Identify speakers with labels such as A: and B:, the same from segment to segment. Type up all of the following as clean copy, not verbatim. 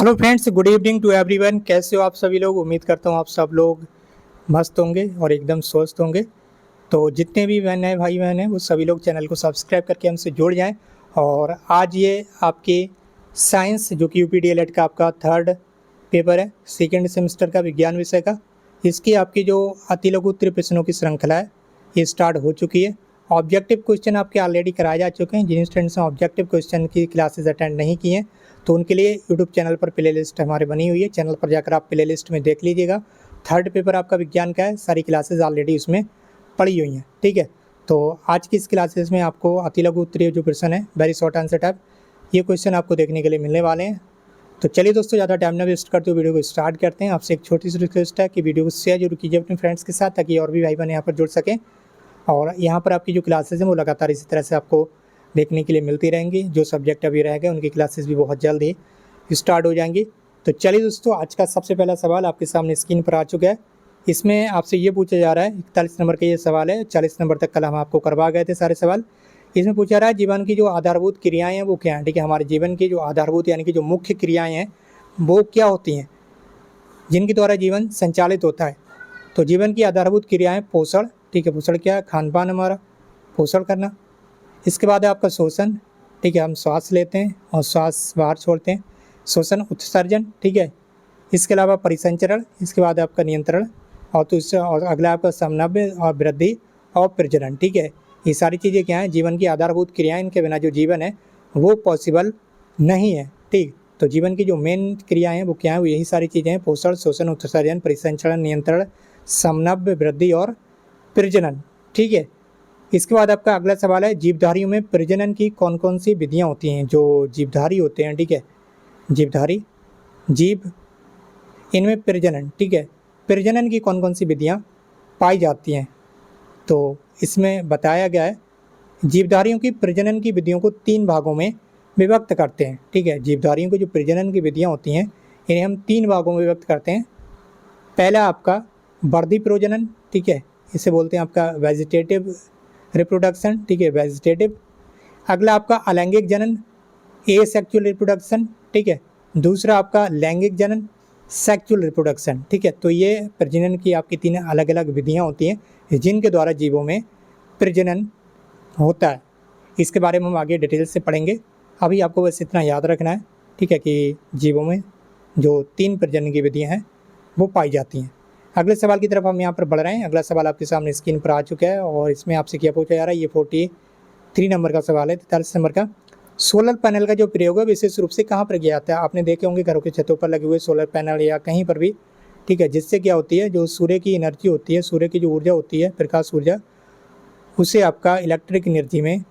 A: Hello friends, good evening to everyone. कैसे हो आप सभी लोग? उम्मीद करता हूँ आप सब लोग मस्त होंगे और एकदम स्वस्थ होंगे। तो जितने भी नए भाई बहन हैं वो सभी लोग चैनल को सब्सक्राइब करके हमसे जुड़ जाएं। और आज ये आपके साइंस जो कि यूपीडीएलएड का आपका थर्ड पेपर है, सेकेंड सेमेस्टर का विज्ञान विषय का, इसकी आपकी जो अति लघु उत्तरीय प्रश्नों की श्रृंखला है ये स्टार्ट हो चुकी है। ऑब्जेक्टिव क्वेश्चन आपके ऑलरेडी कराए जा चुके हैं। जिन स्टूडेंट्स ने ऑब्जेक्टिव क्वेश्चन की क्लासेस अटेंड नहीं की हैं तो उनके लिए यूट्यूब चैनल पर प्लेलिस्ट हमारे बनी हुई है, चैनल पर जाकर आप प्लेलिस्ट में देख लीजिएगा। थर्ड पेपर आपका विज्ञान का है, सारी क्लासेस ऑलरेडी उसमें पड़ी हुई हैं। ठीक है, तो आज की इस क्लासेस में आपको अति लघु उत्तरीय जो प्रश्न है, वेरी शॉर्ट आंसर टाइप, ये क्वेश्चन आपको देखने के लिए मिलने वाले हैं। तो चलिए दोस्तों, ज़्यादा टाइम ना वेस्ट करते हुए वीडियो को स्टार्ट करते हैं। आपसे एक छोटी सी रिक्वेस्ट है कि वीडियो को शेयर जरूर कीजिए अपने फ्रेंड्स के साथ, ताकि और भी भाई बहन यहाँ पर जुड़ सकें। और यहाँ पर आपकी जो क्लासेस हैं वो लगातार इसी तरह से आपको देखने के लिए मिलती रहेंगी। जो सब्जेक्ट अभी रह गए उनकी क्लासेस भी बहुत जल्द ही स्टार्ट हो जाएंगी। तो चलिए दोस्तों, आज का सबसे पहला सवाल आपके सामने स्क्रीन पर आ चुका है। इसमें आपसे ये पूछा जा रहा है, 41 नंबर का ये सवाल है। 40 नंबर तक कल हम आपको करवा गए थे सारे सवाल। इसमें पूछा रहा है जीवन की जो आधारभूत क्रियाएं हैं वो क्या हैं। ठीक है, हमारे जीवन की जो आधारभूत यानी कि जो मुख्य क्रियाएं हैं वो क्या होती हैं, जिनके द्वारा जीवन संचालित होता है। तो जीवन की आधारभूत क्रियाएं पोषण, ठीक है, पोषण क्या है? खान पान, हमारा पोषण करना। इसके बाद है आपका शोषण, ठीक है, हम श्वास लेते हैं और श्वास बाहर छोड़ते हैं, शोषण उत्सर्जन। ठीक है, इसके अलावा परिसंचरण, इसके बाद आपका नियंत्रण, और तो इससे और अगला आपका समन्वय और वृद्धि और प्रजनन। ठीक है, ये सारी चीज़ें क्या हैं? जीवन की आधारभूत क्रियाएं, इनके बिना जो जीवन है वो पॉसिबल नहीं है। ठीक, तो जीवन की जो मेन क्रियाएं हैं वो क्या है? वो यही सारी चीज़ें हैं, पोषण, शोषण, उत्सर्जन, परिसंचरण, नियंत्रण, समन्वय, वृद्धि और प्रजनन। ठीक है, इसके बाद आपका अगला सवाल है, जीवधारियों में प्रजनन की कौन कौन सी विधियाँ होती हैं? जो जीवधारी होते हैं, ठीक है, जीवधारी जीव, इनमें प्रजनन, ठीक है, प्रजनन की कौन कौन सी विधियाँ पाई जाती हैं? तो इसमें बताया गया है, जीवधारियों की प्रजनन की विधियों को 3 भागों में विभक्त करते हैं। ठीक है, जीवधारियों की जो प्रजनन की विधियाँ होती हैं इन्हें हम 3 भागों में विभक्त करते हैं। पहला आपका वर्धी प्रजनन, ठीक है, इसे बोलते हैं आपका वेजिटेटिव रिप्रोडक्शन। ठीक है, वेजिटेटिव। अगला आपका अलैंगिक जनन, एसेक्सुअल रिप्रोडक्शन। ठीक है, दूसरा आपका लैंगिक जनन, सेक्सुअल रिप्रोडक्शन। ठीक है, तो ये प्रजनन की आपकी 3 अलग अलग विधियाँ होती हैं जिनके द्वारा जीवों में प्रजनन होता है। इसके बारे में हम आगे डिटेल से पढ़ेंगे। अभी आपको बस इतना याद रखना है, ठीक है, कि जीवों में जो 3 प्रजनन की विधियाँ हैं वो पाई जाती हैं। अगले सवाल की तरफ हम यहाँ पर बढ़ रहे हैं। अगला सवाल आपके सामने स्क्रीन पर आ चुका है और इसमें आपसे क्या पूछा जा रहा है, ये 43 नंबर का सवाल है, 43 नंबर का। सोलर पैनल का जो प्रयोग है विशेष रूप से कहाँ पर किया जाता है? आपने देखे होंगे घरों के छतों पर लगे हुए सोलर पैनल या कहीं पर भी। ठीक है, जिससे क्या होती है, जो सूर्य की एनर्जी होती है, सूर्य की जो ऊर्जा होती है, प्रकाश ऊर्जा, उसे आपका इलेक्ट्रिक एनर्जी में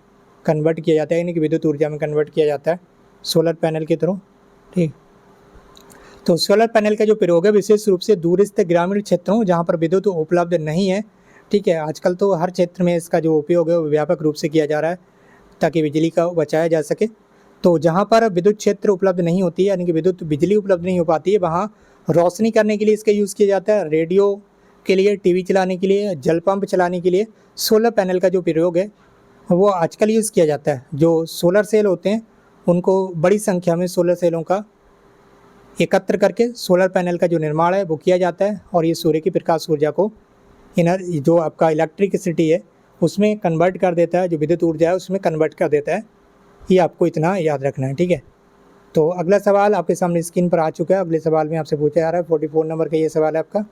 A: कन्वर्ट किया जाता है, यानी कि विद्युत ऊर्जा में कन्वर्ट किया जाता है सोलर पैनल के थ्रू। ठीक, तो सोलर पैनल का जो प्रयोग है विशेष रूप से दूरस्थ ग्रामीण क्षेत्रों जहाँ पर विद्युत उपलब्ध नहीं है। ठीक है, आजकल तो हर क्षेत्र में इसका जो उपयोग है वो व्यापक रूप से किया जा रहा है ताकि बिजली का बचाया जा सके। तो जहाँ पर विद्युत क्षेत्र उपलब्ध नहीं होती है, यानी कि विद्युत बिजली उपलब्ध नहीं हो पाती है, वहाँ रोशनी करने के लिए इसका यूज़ किया जाता है। रेडियो के लिए, टीवी चलाने के लिए, जल पंप चलाने के लिए सोलर पैनल का जो प्रयोग है वो आजकल यूज़ किया जाता है। जो सोलर सेल होते हैं उनको बड़ी संख्या में सोलर सेलों का एकत्र करके सोलर पैनल का जो निर्माण है वो किया जाता है और ये सूर्य की प्रकाश ऊर्जा को जो आपका इलेक्ट्रिसिटी है उसमें कन्वर्ट कर देता है, जो विद्युत ऊर्जा है उसमें कन्वर्ट कर देता है। ये आपको इतना याद रखना है। ठीक है, तो अगला सवाल आपके सामने स्क्रीन पर आ चुका है। अगले सवाल में आपसे पूछा जा रहा है, 44 नंबर का ये सवाल है आपका,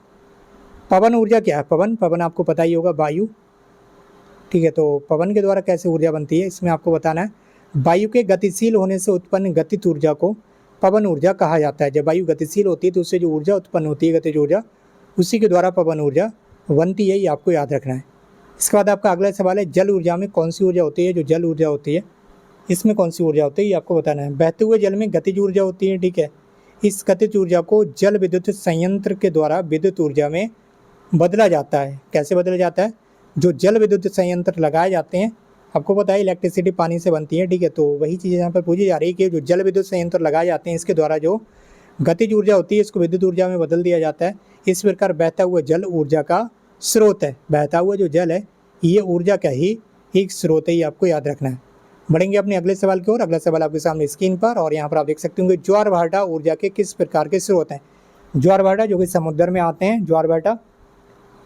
A: पवन ऊर्जा क्या है? पवन आपको पता ही होगा, वायु। ठीक है, तो पवन के द्वारा कैसे ऊर्जा बनती है इसमें आपको बताना है। वायु के गतिशील होने से उत्पन्न गतिज ऊर्जा को पवन ऊर्जा कहा जाता है। जब वायु गतिशील होती है तो उससे जो ऊर्जा उत्पन्न होती है, गतिज ऊर्जा, उसी के द्वारा पवन ऊर्जा बनती है। ये आपको याद रखना है। इसके बाद आपका अगला सवाल है, जल ऊर्जा में कौन सी ऊर्जा होती है? जो जल ऊर्जा होती है इसमें कौन सी ऊर्जा होती है ये आपको बताना है। बहते हुए जल में गतिज ऊर्जा होती है। ठीक है, इस गतिज ऊर्जा को जल विद्युत संयंत्र के द्वारा विद्युत ऊर्जा में बदला जाता है। कैसे बदला जाता है? जो जल विद्युत संयंत्र लगाए जाते हैं, आपको पता है इलेक्ट्रिसिटी पानी से बनती है। ठीक है, तो वही चीज़ यहाँ पर पूछी जा रही है कि जो जल विद्युत संयंत्र लगाए जाते हैं इसके द्वारा जो गतिज ऊर्जा होती है इसको विद्युत ऊर्जा में बदल दिया जाता है। इस प्रकार बहता हुआ जल ऊर्जा का स्रोत है। बहता हुआ जो जल है ये ऊर्जा का ही एक स्रोत है, ये आपको याद रखना है। बढ़ेंगे अपने अगले सवाल की ओर। अगला सवाल आपके सामने स्क्रीन पर, और यहाँ पर आप देख सकते होंगे ज्वार भाटा ऊर्जा के किस प्रकार के स्रोत हैं। ज्वार भाटा जो कि समुद्र में आते हैं, ज्वार भाटा,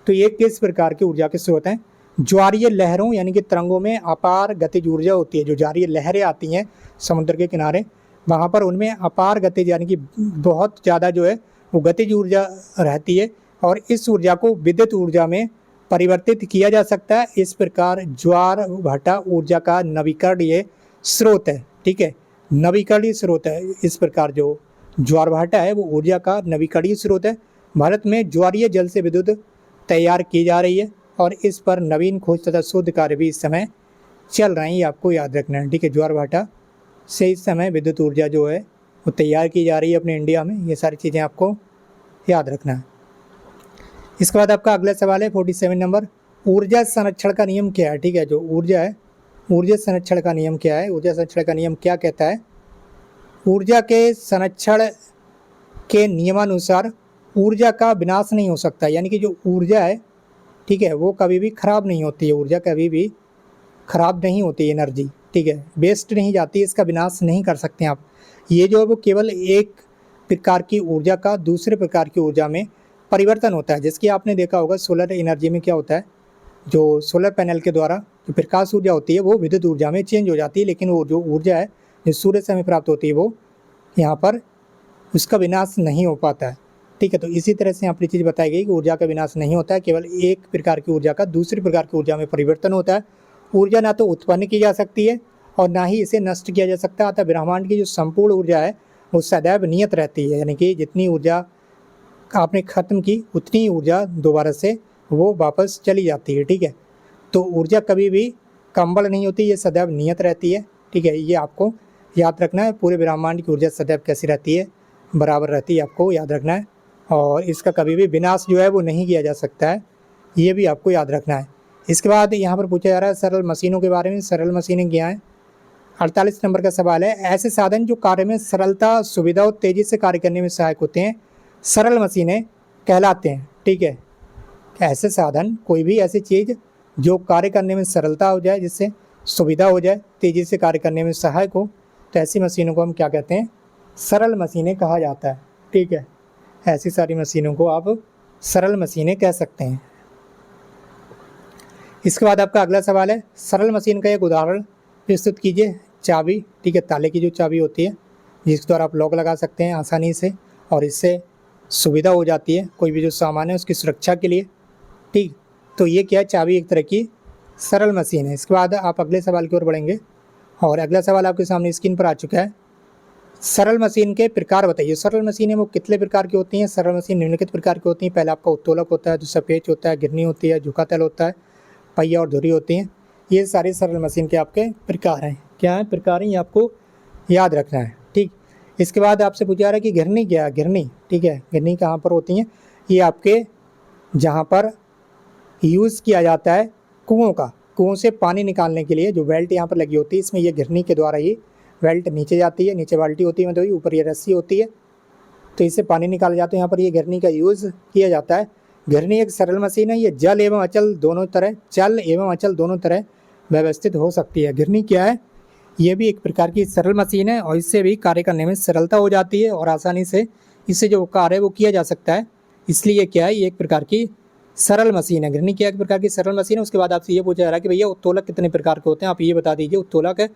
A: तो ये किस प्रकार की ऊर्जा के स्रोत हैं। ज्वारीय लहरों यानी कि तरंगों में अपार गतिज ऊर्जा होती है। जो ज्वारीय लहरें आती हैं समुद्र के किनारे, वहाँ पर उनमें अपार गतिज यानी कि बहुत ज़्यादा जो है वो गतिज ऊर्जा रहती है, और इस ऊर्जा को विद्युत ऊर्जा में परिवर्तित किया जा सकता है। इस प्रकार ज्वार भाटा ऊर्जा का नवीकरणीय स्रोत है। ठीक है, नवीकरणीय स्रोत है। इस प्रकार जो ज्वार भाटा है वो ऊर्जा का नवीकरणीय स्रोत है। भारत में ज्वारीय जल से विद्युत तैयार की जा रही है, और इस पर नवीन खोज तथा शोध कार्य भी इस समय चल रहे हैं, ये आपको याद रखना है। ठीक है, ज्वार भाटा से इस समय विद्युत ऊर्जा जो है वो तैयार की जा रही है अपने इंडिया में। ये सारी चीज़ें आपको याद रखना है। इसके बाद आपका अगला सवाल है 47 नंबर, ऊर्जा संरक्षण का नियम क्या है। ठीक है, जो ऊर्जा है, ऊर्जा संरक्षण का नियम क्या है, ऊर्जा संरक्षण का नियम क्या कहता है। ऊर्जा के संरक्षण के नियमानुसार ऊर्जा का विनाश नहीं हो सकता, यानी कि जो ऊर्जा है, ठीक है, वो कभी भी खराब नहीं होती है। ऊर्जा कभी भी खराब नहीं होती एनर्जी, ठीक है, वेस्ट नहीं जाती, इसका विनाश नहीं कर सकते आप। ये जो है वो केवल एक प्रकार की ऊर्जा का दूसरे प्रकार की ऊर्जा में परिवर्तन होता है। जिसकी आपने देखा होगा सोलर एनर्जी में क्या होता है, जो सोलर पैनल के द्वारा जो प्रकाश ऊर्जा होती है वो विद्युत ऊर्जा में चेंज हो जाती है, लेकिन वो जो ऊर्जा है जो सूर्य से हमें प्राप्त होती है वो यहाँ पर उसका विनाश नहीं हो पाता है। ठीक है, तो इसी तरह से यहाँ पर चीज़ बताई गई कि ऊर्जा का विनाश नहीं होता है, केवल एक प्रकार की ऊर्जा का दूसरी प्रकार की ऊर्जा में परिवर्तन होता है। ऊर्जा ना तो उत्पन्न की जा सकती है और ना ही इसे नष्ट किया जा सकता है। अतः ब्रह्मांड की जो संपूर्ण ऊर्जा है वो सदैव नियत रहती है, यानी कि जितनी ऊर्जा आपने खत्म की उतनी ऊर्जा दोबारा से वो वापस चली जाती है। ठीक है, तो ऊर्जा कभी भी कंबल नहीं होती, ये सदैव नियत रहती है। ठीक है, ये आपको याद रखना है। पूरे ब्रह्मांड की ऊर्जा सदैव कैसी रहती है, बराबर रहती है, आपको याद रखना है। और इसका कभी भी विनाश जो है वो नहीं किया जा सकता है, ये भी आपको याद रखना है। इसके बाद यहाँ पर पूछा जा रहा है सरल मशीनों के बारे में। सरल मशीनें क्या हैं, 48 नंबर का सवाल है। ऐसे साधन जो कार्य में सरलता, सुविधा और तेज़ी से कार्य करने में सहायक होते हैं, सरल मशीनें कहलाते हैं। ठीक है, ऐसे साधन, कोई भी ऐसी चीज़ जो कार्य करने में सरलता हो जाए, जिससे सुविधा हो जाए, तेज़ी से कार्य करने में सहायक हो, तो ऐसी मशीनों को हम क्या कहते हैं, सरल मशीनें कहा जाता है। ठीक है, ऐसी सारी मशीनों को आप सरल मशीनें कह सकते हैं। इसके बाद आपका अगला सवाल है, सरल मशीन का एक उदाहरण प्रस्तुत कीजिए। चाबी, ठीक है, ताले की जो चाबी होती है जिसके द्वारा आप लॉक लगा सकते हैं आसानी से, और इससे सुविधा हो जाती है कोई भी जो सामान है उसकी सुरक्षा के लिए। ठीक, तो ये क्या है, चाबी एक तरह की सरल मशीन है। इसके बाद आप अगले सवाल की ओर बढ़ेंगे, और अगला सवाल आपके सामने स्क्रीन पर आ चुका है। सरल मशीन के प्रकार बताइए। सरल मशीनें वो कितने प्रकार की होती हैं। सरल मशीन निम्नलिखित प्रकार की होती हैं। पहले आपका उत्तोलक होता है, दूसरा पेच होता है, गिरनी होती है, झुका तल होता है, पहिया और धुरी होती हैं। ये सारे सरल मशीन के आपके प्रकार हैं। क्या है प्रकार हैं, ये आपको याद रखना है। ठीक, इसके बाद आपसे पूछा जा रहा है कि गिरनी क्या है। गिरनी, ठीक है, गिरनी कहाँ पर होती हैं, ये आपके जहाँ पर यूज़ किया जाता है कुओं का, कुओं से पानी निकालने के लिए जो बेल्ट यहाँ पर लगी होती है, इसमें ये गिरनी के द्वारा ही बेल्ट नीचे जाती है, नीचे बाल्टी होती है मतलब ऊपर ये रस्सी होती है, तो इससे पानी निकाले जाते हैं। यहाँ पर ये गिरनी का यूज़ किया जाता है। गिरनी एक सरल मशीन है, ये जल एवं अचल दोनों तरह, चल एवं अचल दोनों तरह व्यवस्थित हो सकती है। गिरनी क्या है, ये भी एक प्रकार की सरल मशीन है, और इससे भी कार्य करने में सरलता हो जाती है, और आसानी से इससे जो कार्य है वो किया जा सकता है। इसलिए क्या है, ये एक प्रकार की सरल मशीन है। गिरनी क्या एक प्रकार की सरल मशीन है। उसके बाद आपसे ये पूछा जा रहा है कि भैया उत्तोलक कितने प्रकार के होते हैं, आप ये बता दीजिए। उत्तोलक है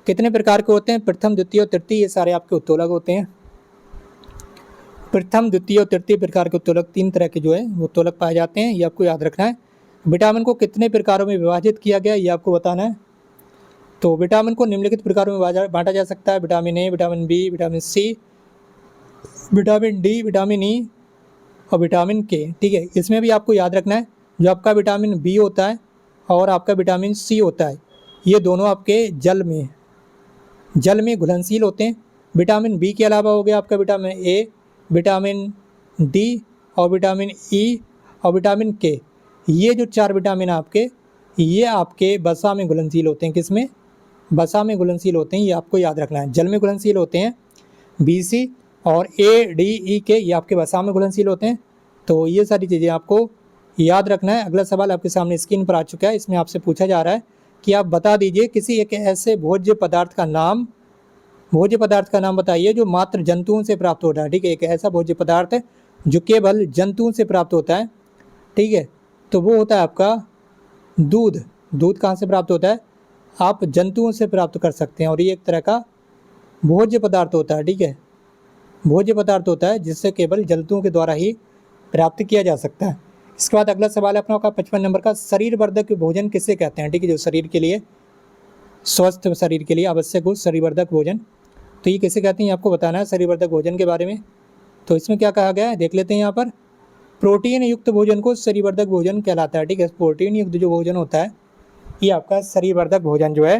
A: कितने प्रकार के होते हैं, प्रथम, द्वितीय और तृतीय, ये सारे आपके उत्तोलक होते हैं। प्रथम, द्वितीय और तृतीय प्रकार के उत्तोलक, 3 तरह के जो है वो उत्तोलक पाए जाते हैं, ये आपको याद रखना है। विटामिन को कितने प्रकारों में विभाजित किया गया, ये आपको बताना है। तो विटामिन को निम्नलिखित प्रकारों में बांटा जा सकता है। Vitamin A, vitamin B, vitamin C, vitamin D, vitamin E और विटामिन के। ठीक है, इसमें भी आपको याद रखना है, जो आपका विटामिन बी होता है और आपका विटामिन सी होता है, ये दोनों आपके जल में घुलनशील होते हैं। विटामिन बी के अलावा हो गया आपका विटामिन ए, विटामिन डी और विटामिन ई और विटामिन के। ये जो 4 विटामिन आपके, ये आपके वसा में घुलनशील होते हैं। किसमें, वसा में घुलनशील होते हैं, ये आपको याद रखना है। जल में घुलनशील होते हैं बी, सी, और ए, डी, ई के, ये आपके वसा में घुलनशील होते हैं। तो ये सारी चीज़ें आपको याद रखना है। अगला सवाल आपके सामने स्क्रीन पर आ चुका है। इसमें आपसे पूछा जा रहा है कि आप बता दीजिए किसी एक ऐसे भोज्य पदार्थ का नाम बताइए जो मात्र जंतुओं से प्राप्त होता है। ठीक है, एक ऐसा भोज्य पदार्थ है जो केवल जंतुओं से प्राप्त होता है। ठीक है, तो वो होता है आपका दूध। दूध कहाँ से प्राप्त होता है? आप जंतुओं से प्राप्त कर सकते हैं और ये एक तरह का भोज्य पदार्थ होता है। ठीक है, भोज्य पदार्थ होता है जिससे केवल जंतुओं के द्वारा ही प्राप्त किया जा सकता है। इसके बाद अगला सवाल है अपना का 55 नंबर का, शरीर वर्धक भोजन किसे कहते हैं? ठीक है, जो शरीर के लिए, स्वस्थ शरीर के लिए आवश्यक हो शरीर वर्धक भोजन, तो ये किसे कहते हैं आपको बताना है शरीर वर्धक भोजन के बारे में। तो इसमें क्या कहा गया है देख लेते हैं यहाँ पर। प्रोटीन युक्त भोजन को शरीर वर्धक भोजन कहलाता है। ठीक है, प्रोटीन युक्त जो भोजन होता है ये आपका शरीर वर्धक भोजन जो है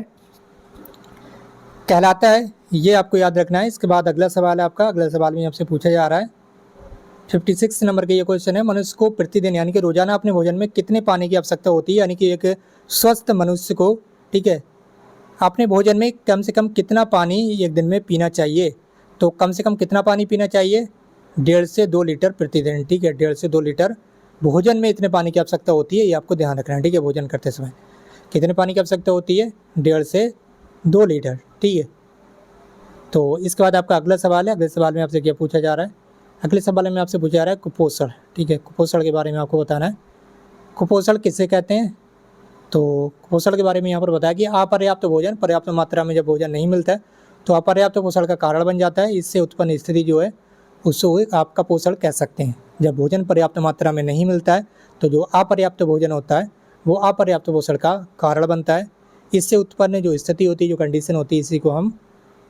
A: कहलाता है, ये आपको याद रखना है। इसके बाद अगला सवाल है आपका, अगला सवाल में आपसे पूछा जा रहा है 56 नंबर का ये क्वेश्चन है, मनुष्य को प्रतिदिन यानी कि रोजाना अपने भोजन में कितने पानी की आवश्यकता होती है? यानी कि एक स्वस्थ मनुष्य को, ठीक है, अपने भोजन में कम से कम कितना पानी एक दिन में पीना चाहिए? तो कम से कम कितना पानी पीना चाहिए? 1.5 से 2 लीटर प्रतिदिन। ठीक है, 1.5 से 2 लीटर भोजन में इतने पानी की आवश्यकता होती है, ये आपको ध्यान रखना है। ठीक है, भोजन करते समय कितने पानी की आवश्यकता होती है? 1.5 से 2 लीटर। ठीक है, तो इसके बाद आपका अगला सवाल है, अगले सवाल में आपसे क्या पूछा जा रहा है? अगले सवाल में आपसे पूछा जा रहा है कुपोषण। ठीक है, कुपोषण के बारे में आपको बताना है। कुपोषण किसे कहते हैं? तो कुपोषण के बारे में यहाँ पर बताया कि अपर्याप्त भोजन, पर्याप्त मात्रा में जब भोजन नहीं मिलता है तो अपर्याप्त पोषण का कारण बन जाता है। इससे उत्पन्न स्थिति जो है उसको आप कुपोषण कह सकते हैं। जब भोजन पर्याप्त मात्रा में नहीं मिलता है तो जो अपर्याप्त भोजन होता है वो अपर्याप्त पोषण का कारण बनता है। इससे उत्पन्न जो स्थिति होती है, जो कंडीशन होती है, इसी को हम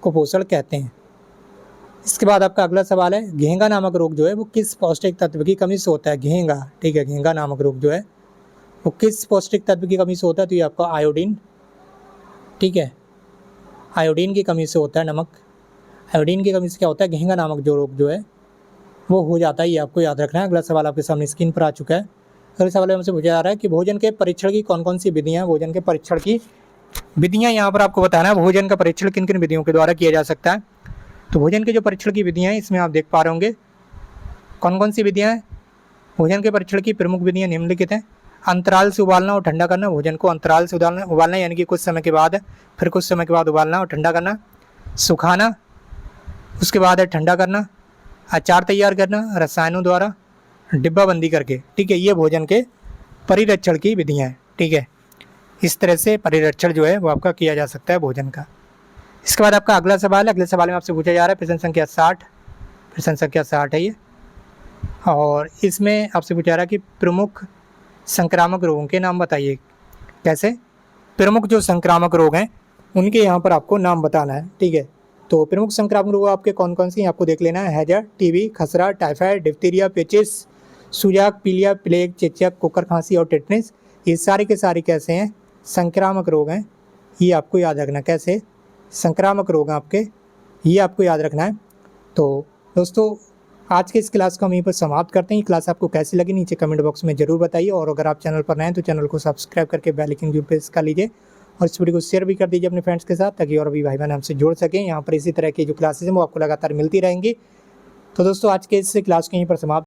A: कुपोषण कहते हैं। इसके बाद आपका अगला सवाल है, घेंगा नामक रोग जो है वो किस पौष्टिक तत्व की कमी से होता है? घेंगा, ठीक है, घेंगा नामक रोग जो है वो किस पौष्टिक तत्व की कमी से होता है? तो ये आपका आयोडीन, ठीक है, आयोडीन की कमी से होता है। नमक, आयोडीन की कमी से क्या होता है? घेंगा नामक जो रोग जो है वो हो जाता है, ये आपको याद रखना है। अगला सवाल आपके सामने स्क्रीन पर आ चुका है। अगले सवाल में हमसे पूछा जा रहा है कि भोजन के परीक्षण की कौन कौन सी विधियाँ, भोजन के परीक्षण की विधियाँ यहाँ पर आपको बताना है। भोजन का परीक्षण किन किन विधियों के द्वारा किया जा सकता है? तो भोजन के जो परीक्षण की विधियाँ हैं इसमें आप देख पा रहे होंगे कौन कौन सी विधियाँ हैं। भोजन के परीक्षण की प्रमुख विधियाँ निम्नलिखित हैं। अंतराल से उबालना और ठंडा करना, भोजन को अंतराल से उबालना यानी कि कुछ समय के बाद, फिर कुछ समय के बाद उबालना और ठंडा करना। सुखाना, उसके बाद है ठंडा करना। अचार तैयार करना रसायनों द्वारा, डिब्बाबंदी करके। ठीक है, ये भोजन के परिरक्षण की विधियाँ हैं। ठीक है, इस तरह से परिरक्षण जो है वो आपका किया जा सकता है भोजन का। इसके बाद आपका अगला सवाल है, अगले सवाल में आपसे पूछा जा रहा है प्रश्न संख्या 60, प्रश्न संख्या 60 है ये, और इसमें आपसे पूछा जा रहा है कि प्रमुख संक्रामक रोगों के नाम बताइए। कैसे? प्रमुख जो संक्रामक रोग हैं उनके यहाँ पर आपको नाम बताना है। ठीक है, तो प्रमुख संक्रामक रोग आपके कौन कौन से हैं आपको देख लेना है। हैजा, टीबी, खसरा, टाइफाइड, डिप्थीरिया, पेचिस, सुजाक, पीलिया, प्लेग, चेचक, कुकर खांसी और टेटनस, ये सारे के सारे कैसे हैं? संक्रामक रोग हैं। ये आपको याद रखना, कैसे? संक्रामक रोग आपके, ये आपको याद रखना है। तो दोस्तों आज के इस क्लास को हम यहीं पर समाप्त करते हैं। ये क्लास आपको कैसी लगी नीचे कमेंट बॉक्स में ज़रूर बताइए, और अगर आप चैनल पर नए हैं तो चैनल को सब्सक्राइब करके बेल आइकन जरूर प्रेस कर लीजिए, और इस वीडियो को शेयर भी कर दीजिए अपने फ्रेंड्स के साथ, ताकि और भी भाई बहन हमसे जुड़ सकें। यहाँ पर इसी तरह की जो क्लासेज हैं वो आपको लगातार मिलती रहेंगी। तो दोस्तों आज के इस क्लास को यहीं पर समाप्त